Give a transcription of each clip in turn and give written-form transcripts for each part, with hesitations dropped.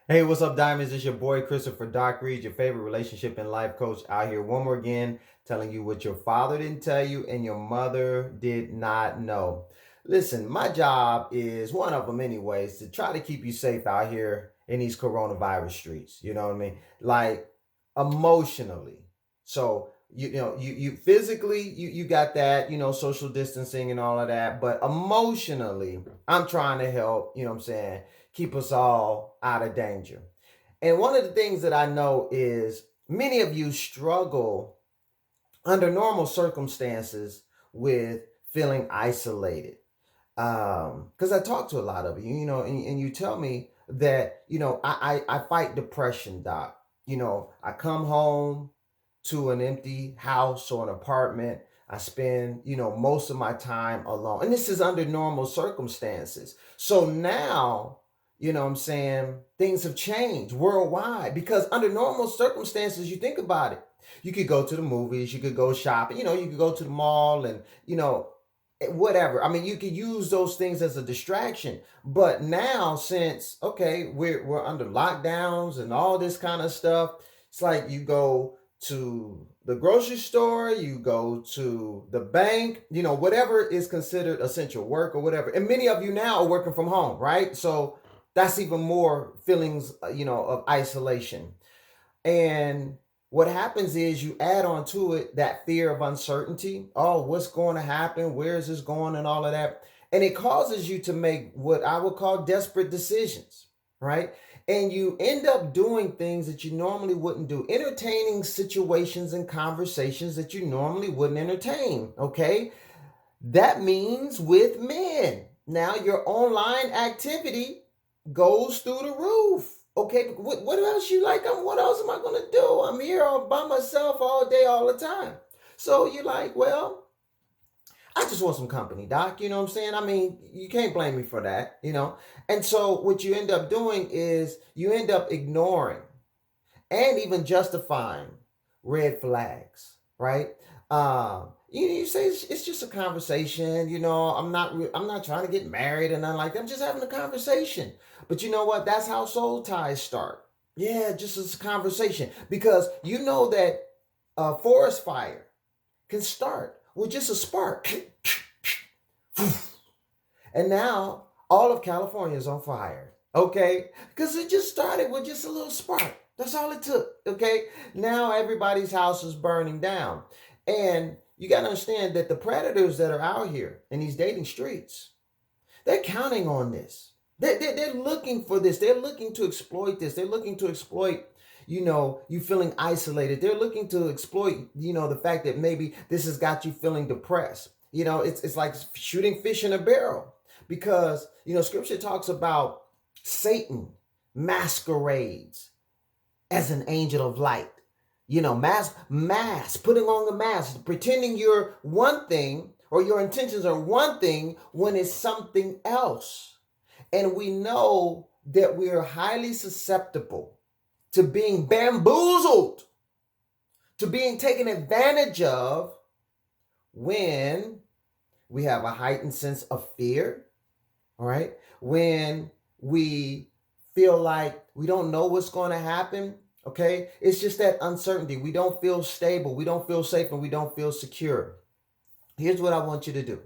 Hey, what's up, Diamonds? It's your boy Christopher Doc Reed, your favorite relationship and life coach, out here one more again, telling you what your father didn't tell you and your mother did not know. Listen, my job is one of them, anyways, to try to keep you safe out here in these coronavirus streets. You know what I mean? Like emotionally. So you physically you got that, social distancing and all of that, but emotionally, I'm trying to help. You know what I'm saying? Keep us all out of danger. And one of the things that I know is many of you struggle under normal circumstances with feeling isolated. Because I talk to a lot of you, and you tell me that, I fight depression, Doc. I come home to an empty house or an apartment. I spend, most of my time alone. And this is under normal circumstances. So now, what I'm saying, things have changed worldwide because under normal circumstances, you think about it. You could go to the movies, you could go shopping, you could go to the mall and, whatever. I mean, you could use those things as a distraction. But now, since okay, we're under lockdowns and all this kind of stuff, it's like you go to the grocery store, you go to the bank, whatever is considered essential work or whatever. And many of you now are working from home, right? So that's even more feelings, of isolation. And what happens is you add on to it that fear of uncertainty. Oh, what's going to happen? Where is this going? And all of that. And it causes you to make what I would call desperate decisions, right? And you end up doing things that you normally wouldn't do, entertaining situations and conversations that you normally wouldn't entertain, okay? That means with men. Now your online activity goes through the roof. Okay, what else you like? What else am I gonna do? I'm here all by myself all day, all the time. So you're like, well, I just want some company, Doc. You know what I'm saying? I mean, you can't blame me for that. And so what you end up doing is you end up ignoring and even justifying red flags, right? You say it's just a conversation. I'm not trying to get married and nothing like that. I'm just having a conversation. But you know what? That's how soul ties start. Yeah, just as a conversation because you know that a forest fire can start with just a spark, and now all of California is on fire. Okay, because it just started with just a little spark. That's all it took. Okay, now everybody's house is burning down, and you got to understand that the predators that are out here in these dating streets, they're counting on this. They're looking for this. They're looking to exploit this. They're looking to exploit, you feeling isolated. They're looking to exploit, the fact that maybe this has got you feeling depressed. It's like shooting fish in a barrel because, scripture talks about Satan masquerades as an angel of light. Putting on the mask, pretending you're one thing or your intentions are one thing when it's something else. And we know that we are highly susceptible to being bamboozled, to being taken advantage of when we have a heightened sense of fear, all right? When we feel like we don't know what's going to happen, okay? It's just that uncertainty. We don't feel stable, we don't feel safe, and we don't feel secure. Here's what I want you to do.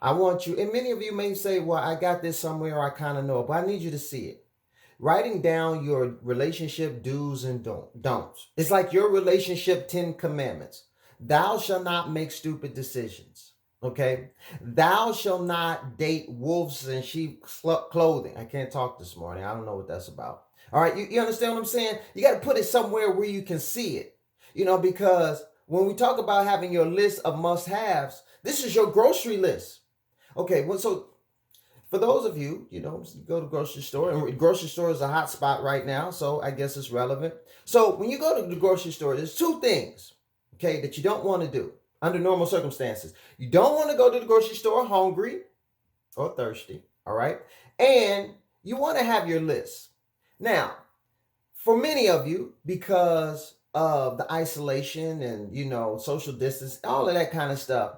I want you, and many of you may say, well, I got this somewhere, or I kind of know it, but I need you to see it. Writing down your relationship do's and don'ts. It's like your relationship 10 commandments. Thou shalt not make stupid decisions. Okay. Thou shalt not date wolves in sheep clothing. I can't talk this morning. I don't know what that's about. All right. You understand what I'm saying? You got to put it somewhere where you can see it, because when we talk about having your list of must haves, this is your grocery list. Okay. Well, so for those of you, you go to the grocery store, and grocery store is a hot spot right now, so I guess it's relevant. So when you go to the grocery store, there's two things, okay, that you don't want to do under normal circumstances. You don't want to go to the grocery store hungry or thirsty, all right? And you want to have your list. Now, for many of you, because of the isolation and, social distance, all of that kind of stuff,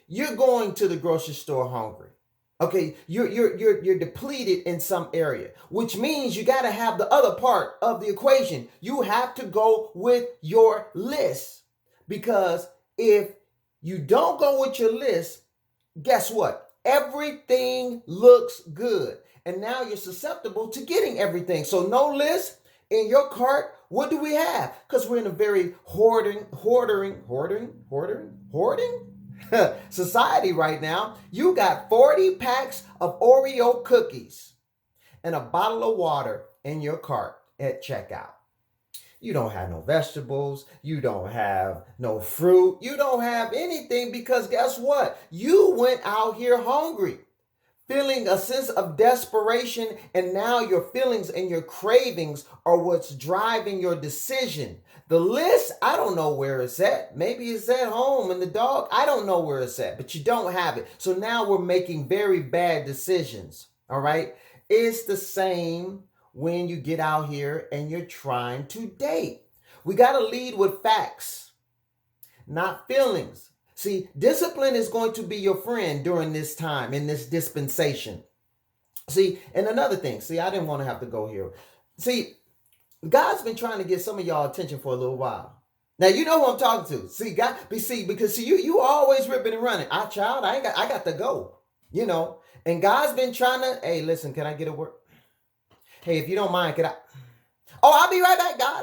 you're going to the grocery store hungry. Okay, you're depleted in some area, which means you got to have the other part of the equation. You have to go with your list, because if you don't go with your list, guess what? Everything looks good. And now you're susceptible to getting everything. So no list in your cart. What do we have? Because we're in a very hoarding society right now. You got 40 packs of Oreo cookies and a bottle of water in your cart at checkout. You don't have no vegetables. You don't have no fruit. You don't have anything, because guess what? You went out here hungry, feeling a sense of desperation, and now your feelings and your cravings are what's driving your decision. The list, I don't know where it's at. Maybe it's at home in the dog. I don't know where it's at, but you don't have it. So now we're making very bad decisions. All right. It's the same when you get out here and you're trying to date. We got to lead with facts, not feelings. See, discipline is going to be your friend during this time, in this dispensation. See, and another thing, I didn't want to have to go here. See, God's been trying to get some of y'all attention for a little while. Now you know who I'm talking to. See, God, because you always ripping and running. I got to go. And God's been trying to, hey, listen, can I get a word? Hey, if you don't mind, can I? Oh, I'll be right back, God.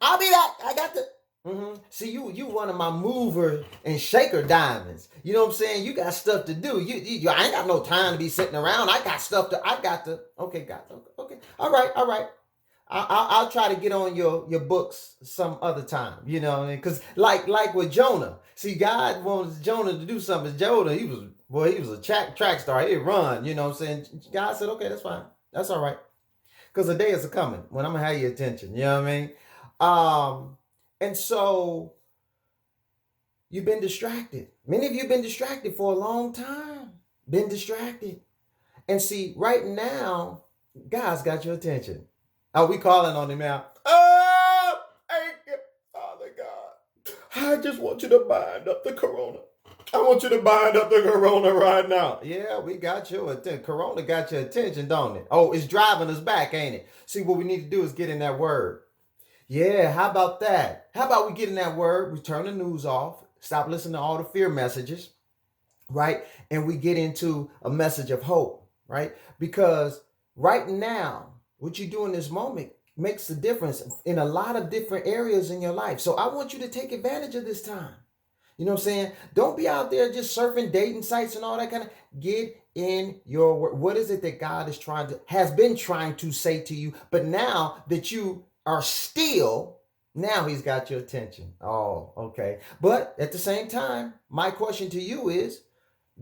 I'll be back. I got to. See, you one of my mover and shaker diamonds. You know what I'm saying? You got stuff to do. I ain't got no time to be sitting around. I got to. Okay, God. Okay. All right. I'll try to get on your books some other time. You know, because like with Jonah. See, God wants Jonah to do something. Jonah, he was a track star. He'd run. You know what I'm saying? God said, okay, that's fine. That's all right. Because the day is coming when I'm going to have your attention. You know what I mean? And so you've been distracted. Many of you have been distracted for a long time. Been distracted. And see, right now, God's got your attention. Are we calling on him now? Oh, thank you, Father God. I just want you to bind up the corona. I want you to bind up the corona right now. Yeah, we got your attention. Corona got your attention, don't it? Oh, it's driving us back, ain't it? See, what we need to do is get in that word. Yeah, how about that? How about we get in that word? We turn the news off. Stop listening to all the fear messages, right? And we get into a message of hope, right? Because right now, what you do in this moment makes a difference in a lot of different areas in your life. So I want you to take advantage of this time. You know what I'm saying? Don't be out there just surfing dating sites and all that kind of. Get in your word. What is it that God has been trying to say to you? But now that you are still, now he's got your attention. Oh, okay. But at the same time, my question to you is,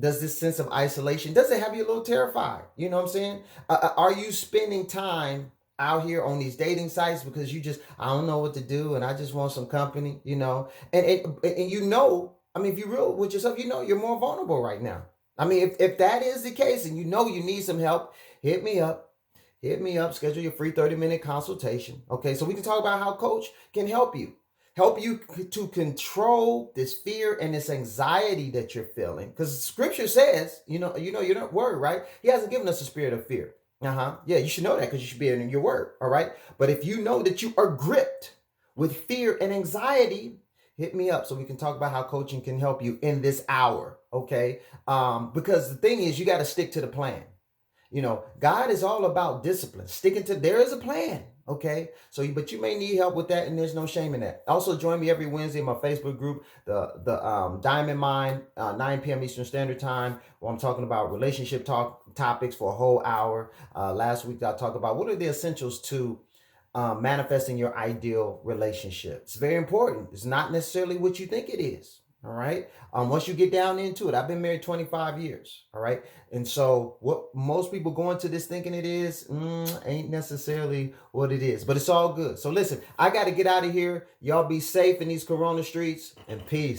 does this sense of isolation, does it have you a little terrified? You know what I'm saying? Are you spending time out here on these dating sites because I don't know what to do and I just want some company, you know? And I mean, if you're real with yourself, you're more vulnerable right now. I mean, if that is the case and you need some help, hit me up. Schedule your free 30-minute consultation. Okay, so we can talk about how Coach can help you to control this fear and this anxiety that you're feeling. Because Scripture says, you're not worried, right? He hasn't given us a spirit of fear. Yeah, you should know that because you should be in your word. All right, but if you know that you are gripped with fear and anxiety, hit me up so we can talk about how coaching can help you in this hour. Okay, because the thing is, you got to stick to the plan. God is all about discipline. There is a plan. Okay. But you may need help with that, and there's no shame in that. Also, join me every Wednesday in my Facebook group, the Diamond Mind, 9 p.m. Eastern Standard Time, where I'm talking about relationship topics for a whole hour. Last week, I talked about what are the essentials to manifesting your ideal relationship. It's very important. It's not necessarily what you think it is. All right. Once you get down into it, I've been married 25 years. All right. And so what most people go into this thinking it is, ain't necessarily what it is, but it's all good. So listen, I got to get out of here. Y'all be safe in these Corona streets, and peace.